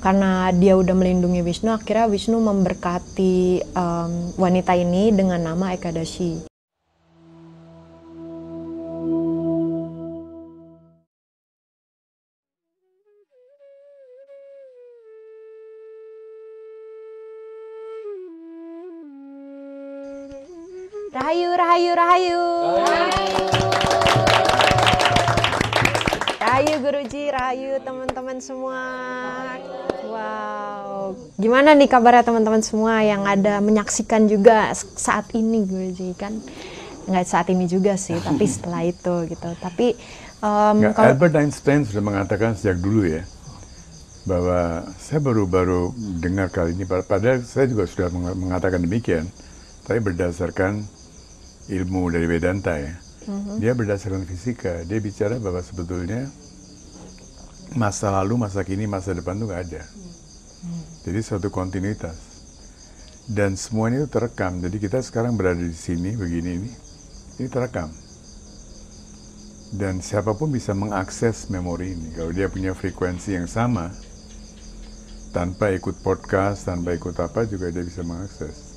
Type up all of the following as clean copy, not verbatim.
karena dia udah melindungi Wisnu, akhirnya Wisnu memberkati wanita ini dengan nama Ekadashi. Rahayu, rahayu, rahayu. Rahayu Guruji, rahayu teman-teman semua. Wow, gimana nih kabarnya teman-teman semua yang ada menyaksikan juga saat ini Guruji? Kan nggak saat ini juga sih, tapi setelah itu gitu. Tapi Albert Einstein sudah mengatakan sejak dulu ya, bahwa saya baru dengar kali ini, padahal saya juga sudah mengatakan demikian, tapi berdasarkan ilmu dari Vedanta ya. Dia berdasarkan fisika, dia bicara bahwa sebetulnya masa lalu, masa kini, masa depan itu nggak ada. Jadi suatu kontinuitas. Dan semuanya itu terekam. Jadi kita sekarang berada di sini, begini ini terekam. Dan siapapun bisa mengakses memori ini. Kalau dia punya frekuensi yang sama, tanpa ikut podcast, tanpa ikut apa, juga dia bisa mengakses.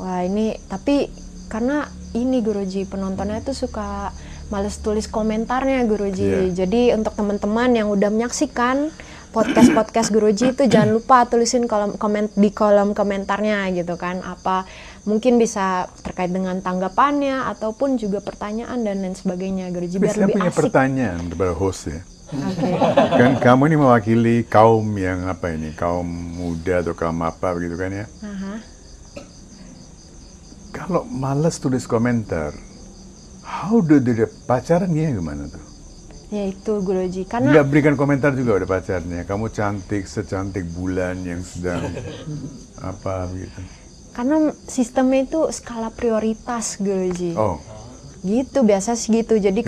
Wah ini, tapi karena ini Guruji, penontonnya tuh suka males tulis komentarnya Guruji. Jadi untuk teman-teman yang udah menyaksikan podcast Guruji itu jangan lupa tulisin di kolom komentarnya gitu kan. Apa mungkin bisa terkait dengan tanggapannya ataupun juga pertanyaan dan lain sebagainya Guruji, biar saya lebih punya asik. pertanyaan kepada host ya. Okay. Kan kamu ini mewakili kaum yang apa ini, kaum muda atau kaum apa begitu kan ya. Kalau males tulis komentar, how do they pacarannya gimana tuh? Ya itu Guruji, karena nggak berikan komentar juga udah pacarnya. Kamu cantik secantik bulan yang sedang apa gitu. karena sistemnya itu skala prioritas Guruji. Oh. Gitu biasa sih gitu. Jadi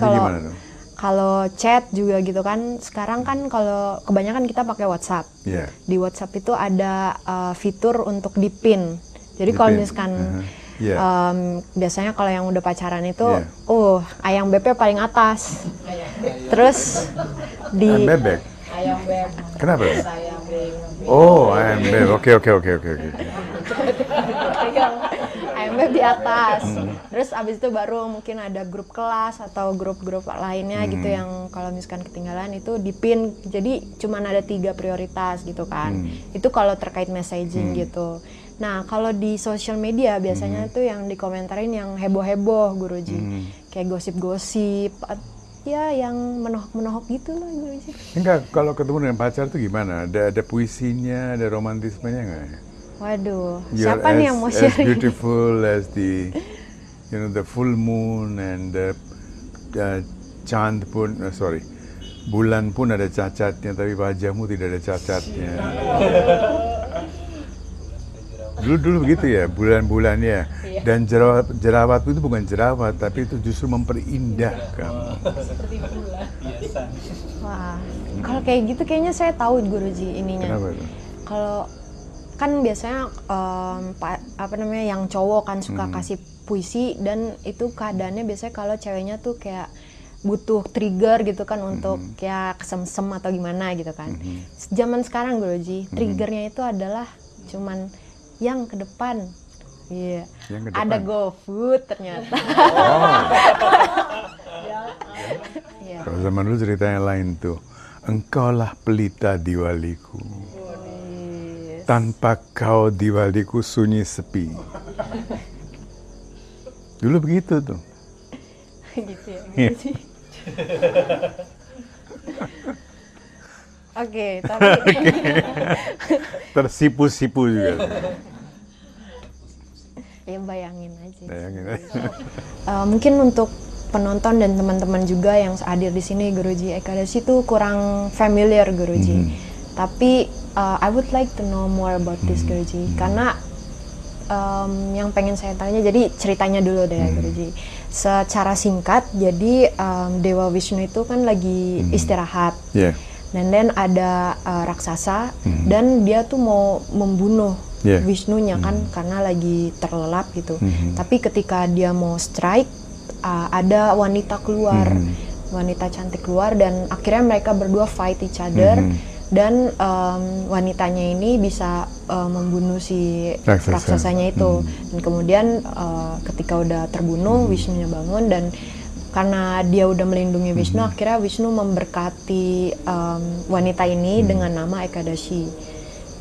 kalau chat juga gitu kan, sekarang kan kalau kebanyakan kita pakai WhatsApp. Yeah. Di WhatsApp itu ada fitur untuk di-pin. Jadi kalau misalkan biasanya kalau yang udah pacaran itu, ayang bebek paling atas. Terus di bebek. Ayang bebek. Kenapa? Oh, ayang bebek. Oke. Ayang bebek di atas. Terus abis itu baru mungkin ada grup kelas atau grup-grup lainnya gitu yang kalau misalkan ketinggalan itu di-pin. Jadi cuman ada 3 prioritas gitu kan. Itu kalau terkait messaging gitu. Nah, kalau di sosial media biasanya tuh yang dikomentarin yang heboh-heboh Guruji. Kayak gosip-gosip, ya yang menohok-menohok gitu lah Guruji. Enggak, kalau ketemu dengan pacar tuh gimana? Ada puisinya, ada romantismenya nggak? Waduh, siapa nih yang mau sharing? As beautiful as the full moon and the chand pun, bulan pun ada cacatnya, tapi wajahmu tidak ada cacatnya. Dulu begitu ya, bulan-bulan ya. Dan jerawat itu bukan jerawat, tapi itu justru memperindah kamu. Seperti bulan. Wah, kalau kayak gitu kayaknya saya tahu Guruji ininya. Kenapa itu? Kalau kan biasanya yang cowok kan suka kasih puisi, dan itu keadaannya biasanya kalau ceweknya tuh kayak butuh trigger gitu kan untuk kayak kesem-sem atau gimana gitu kan. Zaman sekarang Guruji, triggernya itu adalah cuman yang ke depan. Iya. Ada GoFood ternyata. Kalau zaman dulu ceritanya lain tuh. Engkaulah pelita diwaliku. Tanpa kau diwaliku sunyi sepi. Dulu begitu tuh. Gitu ya. Oke, tapi tersipu-sipu juga. Ya bayangin aja. Mungkin untuk penonton dan teman-teman juga yang hadir di sini Guruji, Ekadashi itu kurang familiar Guruji. Tapi I would like to know more about this Guruji, karena yang pengen saya tanya, jadi ceritanya dulu deh Guruji. Secara singkat, jadi Dewa Wisnu itu kan lagi istirahat. Dan ada raksasa dan dia tuh mau membunuh Wisnunya kan karena lagi terlelap gitu. Tapi ketika dia mau strike, ada wanita keluar, wanita cantik keluar, dan akhirnya mereka berdua fight each other. dan wanitanya ini bisa membunuh si raksasanya itu. Dan kemudian ketika udah terbunuh, Wisnunya bangun, dan karena dia udah melindungi Wisnu, akhirnya Wisnu memberkati wanita ini dengan nama Ekadashi.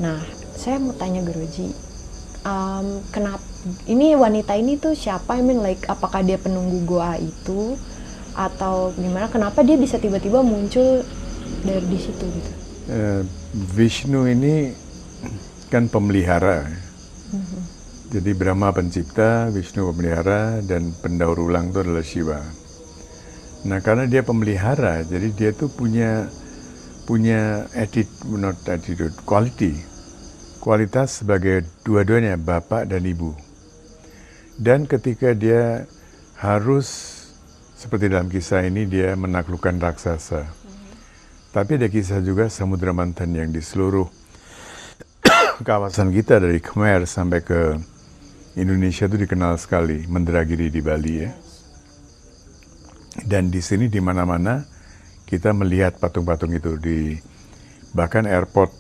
Nah, saya mau tanya Guruji, kenapa ini wanita ini tuh siapa? I mean like, apakah dia penunggu goa itu atau gimana? Kenapa dia bisa tiba-tiba muncul dari di situ gitu? Vishnu ini kan pemelihara. Jadi Brahma pencipta, Vishnu pemelihara, dan pendaur ulang itu adalah Shiva. Nah, karena dia pemelihara, jadi dia tuh punya kualitas sebagai dua-duanya, bapak dan ibu. Dan ketika dia harus, seperti dalam kisah ini, dia menaklukkan raksasa. Tapi ada kisah juga Samudra Manthan yang di seluruh kawasan kita dari Khmer sampai ke Indonesia itu dikenal sekali, Mendragiri di Bali ya. Dan di sini di mana-mana kita melihat patung-patung itu, bahkan airport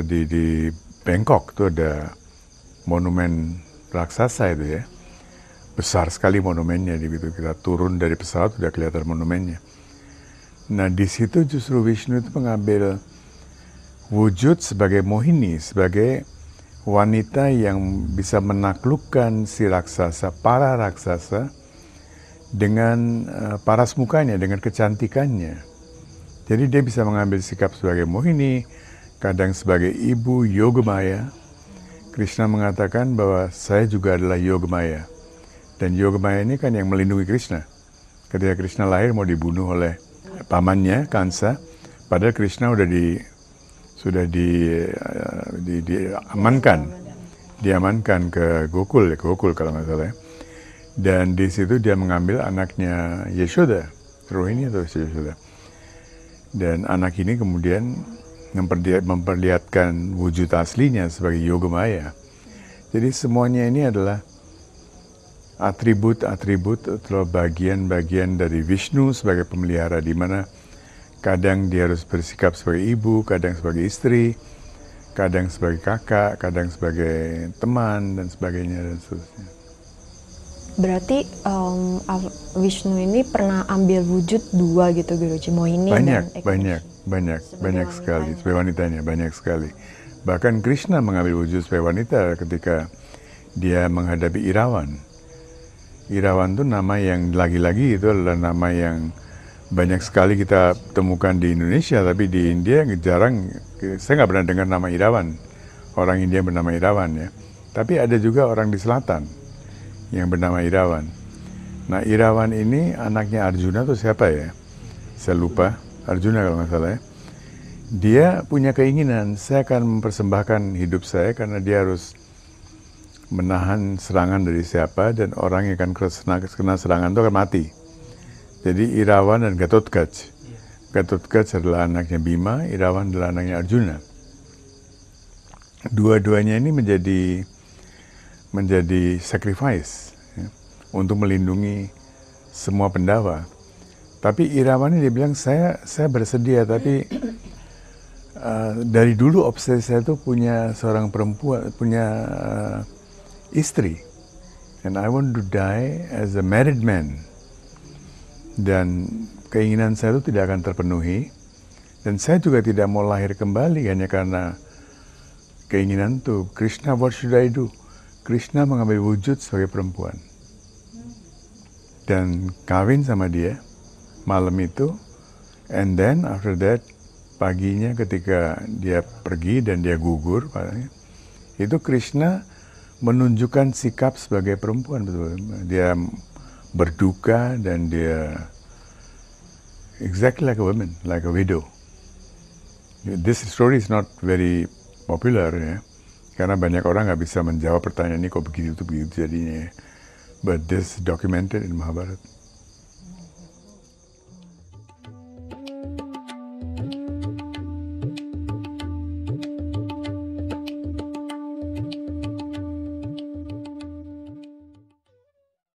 di Bangkok itu ada monumen raksasa itu ya. Besar sekali monumennya, begitu kita turun dari pesawat udah kelihatan monumennya. Nah, di situ justru Vishnu itu mengambil wujud sebagai Mohini, sebagai wanita yang bisa menaklukkan si raksasa, para raksasa, dengan paras mukanya, dengan kecantikannya. Jadi dia bisa mengambil sikap sebagai Mohini, kadang sebagai ibu Yogamaya. Krishna mengatakan bahwa saya juga adalah Yogamaya. Dan Yogamaya ini kan yang melindungi Krishna. Ketika Krishna lahir mau dibunuh oleh pamannya, Kansa, padahal Krishna sudah diamankan ke Gokul kalau nggak salah ya. Dan di situ dia mengambil anaknya Yashoda, Rohini atau Yashoda. Dan anak ini kemudian memperlihatkan wujud aslinya sebagai Yogamaya. Jadi semuanya ini adalah atribut-atribut atau bagian-bagian dari Vishnu sebagai pemelihara, di mana kadang dia harus bersikap sebagai ibu, kadang sebagai istri, kadang sebagai kakak, kadang sebagai teman, dan sebagainya, dan seterusnya. Berarti Vishnu ini pernah ambil wujud dua gitu, Guruji, Mohini dan Ekadashi. Banyak sekali, sebagai wanitanya, banyak sekali. Bahkan Krishna mengambil wujud sebagai wanita ketika dia menghadapi Irawan. Irawan itu nama yang lagi-lagi itu adalah nama yang banyak sekali kita temukan di Indonesia, tapi di India jarang, saya nggak pernah dengar nama Irawan. Orang India bernama Irawan ya. Tapi ada juga orang di selatan yang bernama Irawan. Nah, Irawan ini anaknya Arjuna tuh siapa ya? Saya lupa, Arjuna kalau nggak salah ya. Dia punya keinginan, saya akan mempersembahkan hidup saya karena dia harus menahan serangan dari siapa, dan orang yang akan kena serangan itu akan mati. Jadi Irawan dan Gatotkaca. Gatotkaca adalah anaknya Bima, Irawan adalah anaknya Arjuna. Dua-duanya ini menjadi sacrifice ya, untuk melindungi semua Pandawa. Tapi Irawan ini dia bilang, saya bersedia, tapi dari dulu obsesi saya itu punya seorang perempuan, punya istri, and I want to die as a married man. Dan keinginan saya itu tidak akan terpenuhi, dan saya juga tidak mau lahir kembali hanya karena keinginan itu. Krishna, what should I do? Krishna mengambil wujud sebagai perempuan dan kawin sama dia malam itu, and then after that paginya ketika dia pergi dan dia gugur, itu Krishna menunjukkan sikap sebagai perempuan, betul. Dia berduka dan dia exactly like a woman, like a widow. This story is not very popular ya, karena banyak orang nggak bisa menjawab pertanyaan ini kok begitu jadinya. But this documented in Mahabharata.